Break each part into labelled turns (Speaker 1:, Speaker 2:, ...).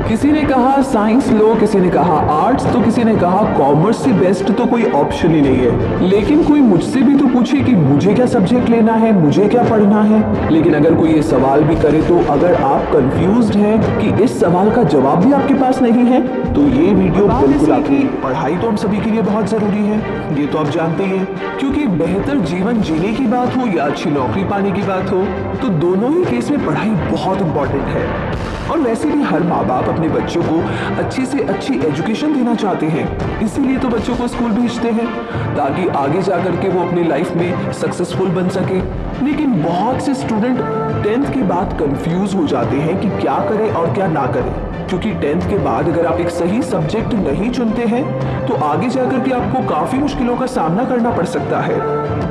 Speaker 1: किसी ने कहा साइंस लो, किसी ने कहा आर्ट्स, तो किसी ने कहा कॉमर्स से बेस्ट तो कोई ऑप्शन ही नहीं है। लेकिन कोई मुझसे भी तो पूछे कि मुझे क्या सब्जेक्ट लेना है, मुझे क्या पढ़ना है। लेकिन अगर कोई ये सवाल भी करे तो अगर आप कंफ्यूज्ड हैं कि इस सवाल का जवाब भी आपके पास नहीं है तो ये वीडियो बिल्कुल आपकी। पढ़ाई तो हम सभी के लिए बहुत जरूरी है, ये तो आप जानते ही हैं। क्योंकि बेहतर जीवन जीने की बात हो या अच्छी नौकरी पाने की बात हो तो दोनों ही केस में पढ़ाई बहुत इंपॉर्टेंट है। और वैसे भी हर माँ बाप अपने बच्चों को अच्छी से अच्छी एजुकेशन देना चाहते हैं, इसीलिए तो बच्चों को स्कूल भेजते हैं ताकि आगे जाकर के वो अपनी लाइफ में सक्सेसफुल बन सके। लेकिन बहुत से स्टूडेंट 10th के बाद कंफ्यूज हो जाते हैं कि क्या करें और क्या ना करें। क्योंकि 10th के बाद अगर आप एक सही सब्जेक्ट नहीं चुनते हैं तो आगे जाकर के आपको काफी मुश्किलों का सामना करना पड़ सकता है।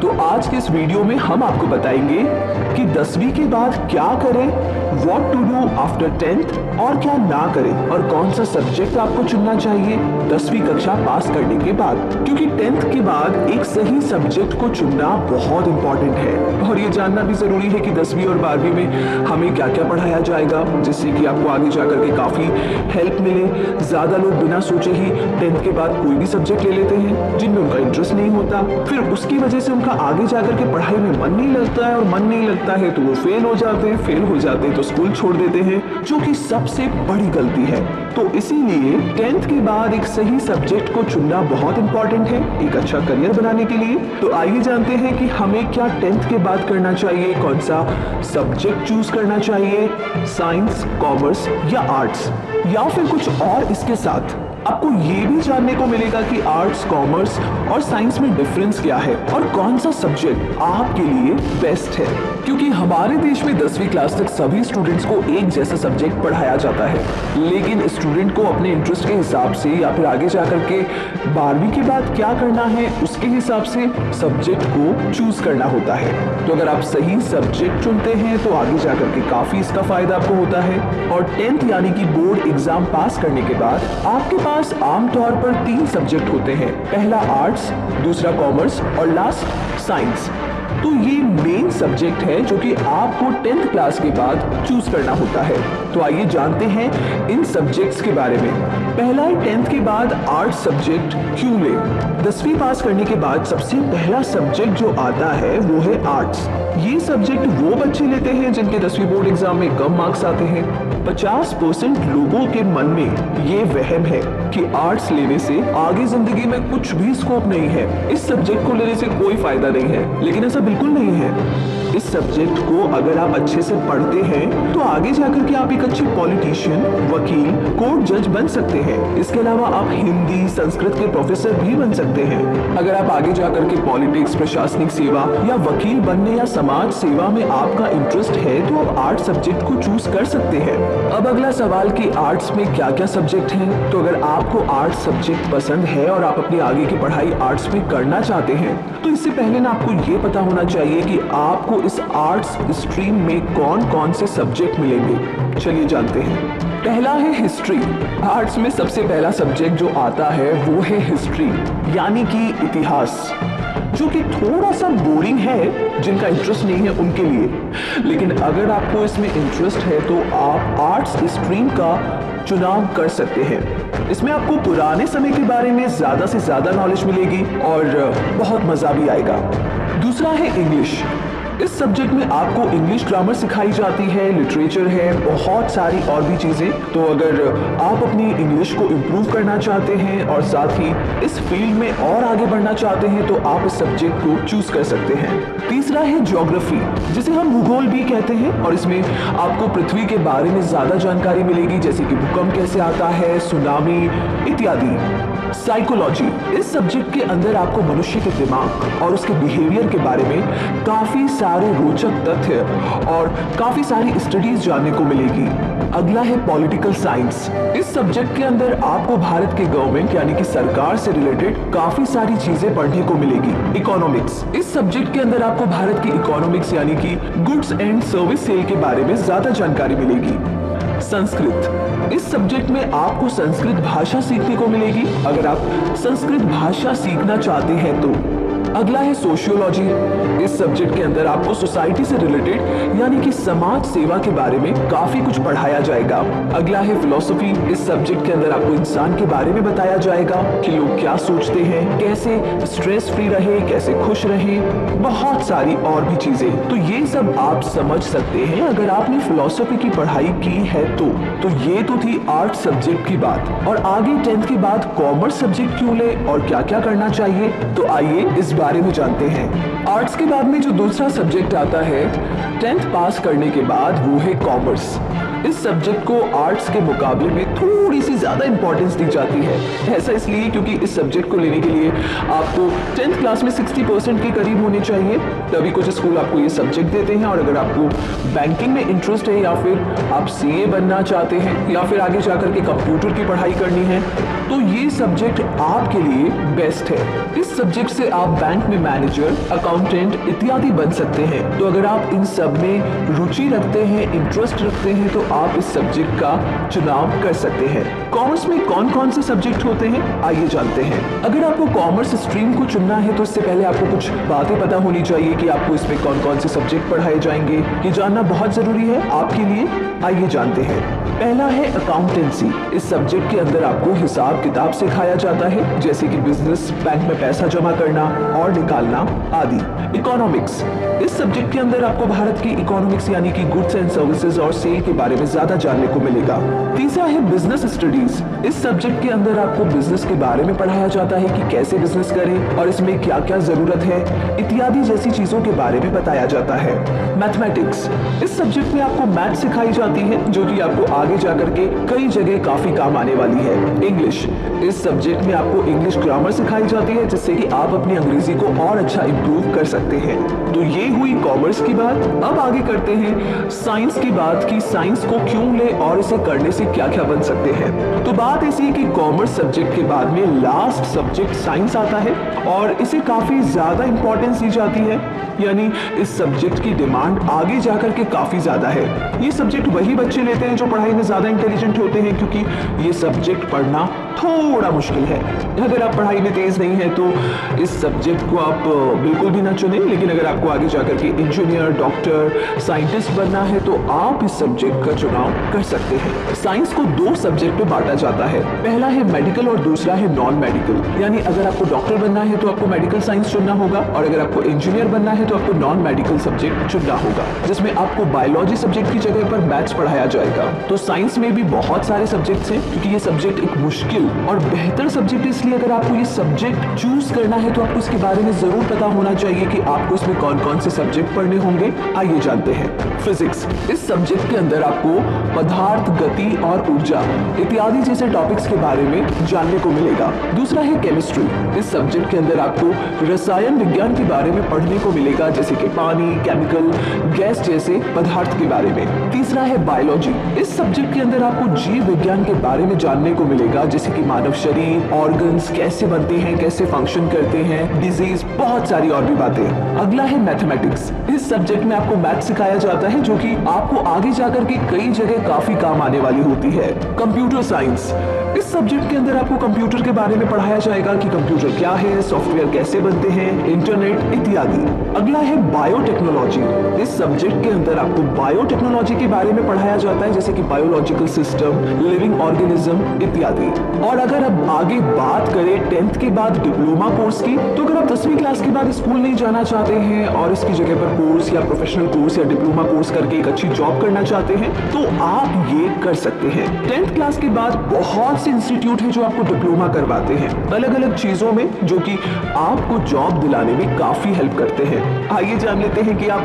Speaker 1: तो आज के इस वीडियो में हम आपको बताएंगे कि 10वीं के बाद क्या करें, what to do after 10th, और क्या ना करें, और कौन सा सब्जेक्ट आपको चुनना चाहिए 10वीं कक्षा पास करने के बाद। क्योंकि 10th के बाद एक सही सब्जेक्ट को चुनना बहुत इंपॉर्टेंट है। और ये जानना भी जरूरी है कि 10वीं और 12वीं में हमें क्या क्या पढ़ाया जाएगा, जिससे कि आपको आगे जाकर के काफी हेल्प मिले। ज्यादा लोग बिना सोचे ही 10th के बाद कोई भी सब्जेक्ट ले लेते हैं जिनमें उनका इंटरेस्ट नहीं होता, फिर उसकी वजह से उनका आगे जाकर के पढ़ाई में मन नहीं लगता है, और मन नहीं लगता है तो वो फेल हो जाते हैं, फेल हो जाते हैं तो स्कूल छोड़ देते हैं, जो कि सबसे बड़ी गलती है। तो इसीलिए 10th के बाद एक सही सब्जेक्ट को चुनना बहुत इंपॉर्टेंट है एक अच्छा करियर बनाने के लिए। तो आइए जानते हैं कि हमें क्या 10th के बाद करना चाहिए, कौन सा सब्जेक्ट चूज करना चाहिए, साइंस, कॉमर्स या आर्ट्स, या फिर कुछ और। इसके साथ आपको ये भी जानने को मिलेगा कि आर्ट्स, कॉमर्स और साइंस में डिफरेंस क्या है और कौन सा सब्जेक्ट आपके लिए बेस्ट है। क्योंकि हमारे देश में 10वीं क्लास तक सभी स्टूडेंट्स को एक जैसा सब्जेक्ट पढ़ाया जाता है, लेकिन स्टूडेंट को अपने इंटरेस्ट के हिसाब से या फिर आगे जाकर के 12वीं के बाद क्या करना है उसके हिसाब से सब्जेक्ट को चूज करना होता है। तो अगर आप सही सब्जेक्ट चुनते हैं तो आगे जाकर के काफी इसका फायदा आपको होता है। और 10th यानी कि बोर्ड एग्जाम पास करने के बाद आपके पास आमतौर पर 3 सब्जेक्ट होते हैं, पहला आर्ट्स, दूसरा कॉमर्स और लास्ट साइंस। तो ये मेन सब्जेक्ट है जो कि आपको 10th क्लास के बाद चूज करना होता है। तो आइए जानते हैं इन सब्जेक्ट्स के बारे में। पहला है 10th के बाद आर्ट्स सब्जेक्ट क्यों ले। 10वीं पास करने के बाद सबसे पहला सब्जेक्ट जो आता है वो है आर्ट्स। ये सब्जेक्ट वो बच्चे लेते हैं जिनके 10वीं बोर्ड एग्जाम में कम मार्क्स आते हैं। 50% लोगों के मन में ये वहम है कि आर्ट्स लेने से आगे जिंदगी में कुछ भी स्कोप नहीं है, इस सब्जेक्ट को लेने से कोई फायदा नहीं है। लेकिन ऐसा बिल्कुल नहीं है। इस सब्जेक्ट को अगर आप अच्छे से पढ़ते हैं तो आगे जाकर के आप एक अच्छे पॉलिटिशियन, वकील, कोर्ट जज बन सकते हैं। इसके अलावा आप हिंदी, संस्कृत के प्रोफेसर भी बन सकते हैं। अगर आप आगे जाकर के पॉलिटिक्स, प्रशासनिक सेवा या वकील बनने या समाज सेवा में आपका इंटरेस्ट है तो आप आर्ट्स सब्जेक्ट को चूज कर सकते हैं। अब अगला सवाल कि आर्ट्स में क्या क्या सब्जेक्ट हैं। तो अगर आपको आर्ट्स सब्जेक्ट पसंद है और आप अपनी आगे की पढ़ाई आर्ट्स में करना चाहते हैं तो इससे पहले ना आपको ये पता होना चाहिए कि आपको इस आर्ट्स स्ट्रीम में कौन कौन से सब्जेक्ट मिलेंगे। चलिए जानते हैं। पहला है हिस्ट्री। आर्ट्स में सबसे पहला सब्जेक्ट जो आता है वो है हिस्ट्री यानी कि इतिहास, जो कि थोड़ा सा बोरिंग है जिनका इंटरेस्ट नहीं है उनके लिए। लेकिन अगर आपको इसमें इंटरेस्ट है तो आप आर्ट्स स्ट्रीम का चुनाव कर सकते हैं। इसमें आपको पुराने समय के बारे में ज्यादा से ज्यादा नॉलेज मिलेगी और बहुत मजा भी आएगा। दूसरा है इंग्लिश। इस सब्जेक्ट में आपको इंग्लिश ग्रामर सिखाई जाती है, लिटरेचर है, बहुत सारी और भी चीजें। तो अगर आप अपनी इंग्लिश को इम्प्रूव करना चाहते हैं और साथ ही इस फील्ड में और आगे बढ़ना चाहते हैं तो आप इस सब्जेक्ट को चूज कर सकते हैं। तीसरा है ज्योग्राफी, जिसे हम भूगोल भी कहते हैं, और इसमें आपको पृथ्वी के बारे में ज्यादा जानकारी मिलेगी, जैसे कि भूकंप कैसे आता है, सुनामी इत्यादि। साइकोलॉजी, इस सब्जेक्ट के अंदर आपको मनुष्य के दिमाग और उसके बिहेवियर के बारे में काफी सारे रोचक तथ्य और काफी सारी स्टडीज जानने को मिलेगी। अगला है पॉलिटिकल साइंस। इस सब्जेक्ट के अंदर आपको भारत के गवर्नमेंट यानी कि सरकार से रिलेटेड काफी सारी चीजें पढ़ने को मिलेगी। इकोनॉमिक्स, इस सब्जेक्ट के अंदर आपको भारत की इकोनॉमिक्स यानी कि गुड्स एंड सर्विस सेल के बारे में ज्यादा जानकारी मिलेगी। संस्कृत, इस सब्जेक्ट में आपको संस्कृत भाषा सीखने को मिलेगी अगर आप संस्कृत भाषा सीखना चाहते हैं तो। अगला है सोशियोलॉजी। इस सब्जेक्ट के अंदर आपको सोसाइटी से रिलेटेड यानी कि समाज सेवा के बारे में काफी कुछ पढ़ाया जाएगा। अगला है फिलोसफी। इस सब्जेक्ट के अंदर आपको इंसान के बारे में बताया जाएगा कि लोग क्या सोचते हैं, कैसे स्ट्रेस फ्री रहे, कैसे खुश रहे, बहुत सारी और भी चीजें। तो ये सब आप समझ सकते हैं अगर आपने फिलोसफी की पढ़ाई की है तो ये तो थी आर्ट सब्जेक्ट की बात। और आगे 10th के बाद कॉमर्स सब्जेक्ट क्यों ले और क्या क्या करना चाहिए, तो आइए इस बारे में जानते हैं। आर्ट्स के बाद में जो दूसरा सब्जेक्ट आता है 10th पास करने के बाद, वो है कॉमर्स। इस सब्जेक्ट को आर्ट्स के मुकाबले में थोड़ी सी ज्यादा इंपॉर्टेंस दी जाती है। ऐसा इसलिए क्योंकि इस सब्जेक्ट को लेने के लिए आपको 10th क्लास में 60% के करीब होने चाहिए, तभी कुछ स्कूल आपको ये सब्जेक्ट देते हैं। और अगर आपको बैंकिंग में इंटरेस्ट है, या फिर आप सीए बनना चाहते हैं, या फिर आगे जाकर के कंप्यूटर की पढ़ाई करनी है, तो ये सब्जेक्ट आपके लिए बेस्ट है। इस सब्जेक्ट से आप बैंक में मैनेजर, अकाउंटेंट इत्यादि बन सकते हैं। तो अगर आप इन सब में रुचि रखते हैं, इंटरेस्ट रखते हैं, तो आप इस सब्जेक्ट का चुनाव कर सकते हैं। कॉमर्स में कौन कौन से सब्जेक्ट होते हैं, आइए जानते हैं। अगर आपको कॉमर्स स्ट्रीम को चुनना है तो इससे पहले आपको कुछ बातें पता होनी चाहिए कि आपको इसमें कौन कौन से सब्जेक्ट पढ़ाए जाएंगे। ये जानना बहुत जरूरी है आपके लिए। आइए जानते हैं। पहला है अकाउंटेंसी। इस सब्जेक्ट के अंदर आपको हिसाब किताब सिखाया जाता है, जैसे कि बिजनेस, बैंक में पैसा जमा करना और निकालना आदि। इकोनॉमिक्स। इस सब्जेक्ट के अंदर आपको भारत की इकोनॉमिक्स यानी कि गुड्स एंड सर्विसेज और सेल के बारे में ज्यादा जानने को मिलेगा। तीसरा है बिजनेस स्टडीज। इस सब्जेक्ट के अंदर आपको बिजनेस के बारे में पढ़ाया जाता है कि कैसे बिजनेस करें और इसमें क्या क्या जरूरत है इत्यादि जैसी चीजों के बारे में बताया जाता है। मैथमेटिक्स। इस सब्जेक्ट में आपको मैथ सिखाई जाती है, जो कि आपको आगे जाकर के कई जगह काफी काम आने वाली है। इंग्लिश। इस सब्जेक्ट में आपको इंग्लिश ग्रामर सिखाई जाती है, जिससे कि आप अपनी अंग्रेजी को और अच्छा इंप्रूव कर सकते हैं। तो ये हुई कॉमर्स की बात। अब आगे करते हैं साइंस की बात कि साइंस को क्यों ले और इसे करने से क्या क्या बन सकते हैं। तो बात ऐसी है कि कॉमर्स सब्जेक्ट के बाद में लास्ट सब्जेक्ट साइंस आता है और इसे काफी ज्यादा इंपॉर्टेंस दी जाती है, यानी इस सब्जेक्ट की डिमांड आगे जाकर के काफी ज्यादा है। ये सब्जेक्ट वही बच्चे लेते हैं जो पढ़ाई में ज्यादा इंटेलिजेंट होते हैं, क्योंकि ये सब्जेक्ट पढ़ना थोड़ा मुश्किल है। अगर आप पढ़ाई में तेज नहीं है तो इस सब्जेक्ट को आप बिल्कुल भी ना चुनें। लेकिन अगर आपको आगे जाकर के इंजीनियर, डॉक्टर, साइंटिस्ट बनना है तो आप इस सब्जेक्ट का चुनाव कर सकते हैं। साइंस को दो सब्जेक्ट में बांटा जाता है। पहला है मेडिकल और दूसरा है नॉन मेडिकल। यानी अगर आपको डॉक्टर बनना है तो आपको मेडिकल साइंस चुनना होगा, और अगर आपको इंजीनियर बनना है तो आपको नॉन मेडिकल सब्जेक्ट चुनना होगा, जिसमें आपको बायोलॉजी सब्जेक्ट की जगह पर मैथ्स पढ़ाया जाएगा। तो साइंस में भी बहुत सारे सब्जेक्ट्स हैं, क्योंकि ये सब्जेक्ट एक मुश्किल और बेहतर सब्जेक्ट। इसलिए अगर आपको ये सब्जेक्ट चूज करना है तो आपको इसके बारे में जरूर पता होना चाहिए कि आपको इसमें कौन कौन से सब्जेक्ट पढ़ने होंगे। आइए जानते हैं। फिजिक्स। इस सब्जेक्ट के अंदर आपको पदार्थ, गति और ऊर्जा इत्यादि जैसे टॉपिक्स के बारे में जानने को मिलेगा। दूसरा है केमिस्ट्री। इस सब्जेक्ट के अंदर आपको रसायन विज्ञान के बारे में पढ़ने को मिलेगा, जैसे कि पानी, केमिकल, गैस जैसे पदार्थ के बारे में। तीसरा है बायोलॉजी। इस सब्जेक्ट के अंदर आपको जीव विज्ञान के बारे में जानने को मिलेगा, जैसे कि मानव शरीर, ऑर्गन्स कैसे बनते हैं, कैसे फंक्शन करते हैं, डिजीज, बहुत सारी और भी बातें। अगला है मैथमेटिक्स। इस सब्जेक्ट में आपको मैथ सिखाया जाता है, जो कि आपको आगे जाकर के कई जगह काफी काम आने वाली होती है। Computer science. इस सब्जेक्ट के अंदर आपको कंप्यूटर के बारे में पढ़ाया जाएगा कि कंप्यूटर क्या है, सॉफ्टवेयर कैसे बनते हैं, इंटरनेट इत्यादि। अगला है बायोटेक्नोलॉजी। इस सब्जेक्ट के अंदर आपको बायोटेक्नोलॉजी के बारे में पढ़ाया जाता है, जैसे कि बायोलॉजिकल सिस्टम, लिविंग ऑर्गेनिज्म इत्यादि। और अगर अब आगे बात करें 10th के बाद डिप्लोमा कोर्स की, तो अगर आप 10वीं क्लास के बाद स्कूल नहीं जाना चाहते हैं और इसकी जगह पर कोर्स या प्रोफेशनल कोर्स या डिप्लोमा कोर्स करके एक अच्छी जॉब करना चाहते हैं, तो आप ये कर सकते हैं। 10th क्लास के बाद बहुत से इंस्टीट्यूट है जो आपको डिप्लोमा करवाते हैं अलग अलग चीजों में, जो कि आपको जॉब दिलाने में काफी हेल्प करते हैं। आइए जान लेते हैं कि आप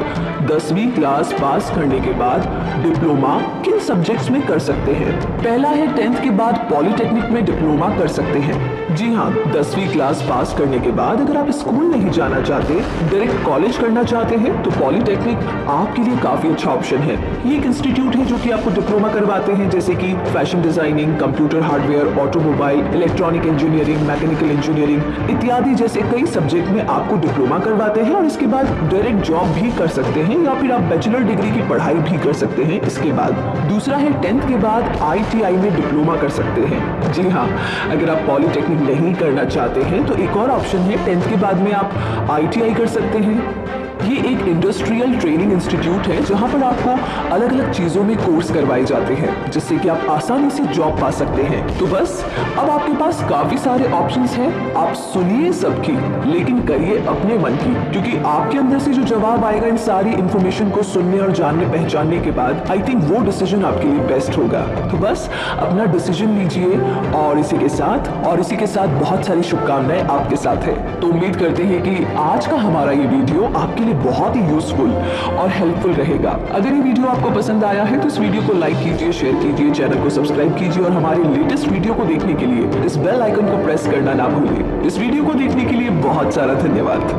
Speaker 1: 10वीं क्लास पास करने के बाद डिप्लोमा किन सब्जेक्ट्स में कर सकते हैं। पहला है 10th के बाद पॉलिटेक्निक में डिप्लोमा कर सकते हैं। जी हाँ, 10वीं क्लास पास करने के बाद अगर आप स्कूल नहीं जाना चाहते, डायरेक्ट कॉलेज करना चाहते हैं, तो पॉलिटेक्निक आपके लिए काफी अच्छा ऑप्शन है। ये एक इंस्टीट्यूट है जो कि आपको डिप्लोमा करवाते हैं, जैसे कि fashion designing, computer hardware, automobile, electronic engineering, mechanical engineering इत्यादि जैसे कई सब्जेक्ट में आपको डिप्लोमा करवाते हैं। और इसके बाद डायरेक्ट जॉब भी कर सकते हैं या फिर आप बैचलर डिग्री की पढ़ाई भी कर सकते हैं इसके बाद। दूसरा है 10th के बाद ITI में डिप्लोमा कर सकते हैं। जी हाँ, अगर आप पॉलिटेक्निक नहीं करना चाहते हैं तो एक और ऑप्शन है, 10th के बाद में आप ITI कर सकते हैं। ये एक इंडस्ट्रियल ट्रेनिंग इंस्टीट्यूट है जहां पर आपको अलग अलग चीजों में कोर्स करवाए जाते हैं जिससे कि आप आसानी से जॉब पा सकते हैं। तो बस अब आपके पास काफी सारे ऑप्शंस हैं, आप सुनिए सबकी लेकिन करिए अपने मन की, क्योंकि आपके अंदर से जो जवाब आएगा इन सारी इंफॉर्मेशन को सुनने और जानने पहचानने के बाद, आई थिंक वो डिसीजन आपके लिए बेस्ट होगा। तो बस अपना डिसीजन लीजिए और इसी के साथ बहुत सारी शुभकामनाएं आपके साथ है। तो उम्मीद करते हैं कि आज का हमारा ये वीडियो आपके लिए बहुत ही यूजफुल और हेल्पफुल रहेगा। अगर ये वीडियो आपको पसंद आया है तो इस वीडियो को लाइक कीजिए, शेयर कीजिए, चैनल को सब्सक्राइब कीजिए और हमारे लेटेस्ट वीडियो को देखने के लिए इस बेल आइकन को प्रेस करना ना भूलिए। इस वीडियो को देखने के लिए बहुत सारा धन्यवाद।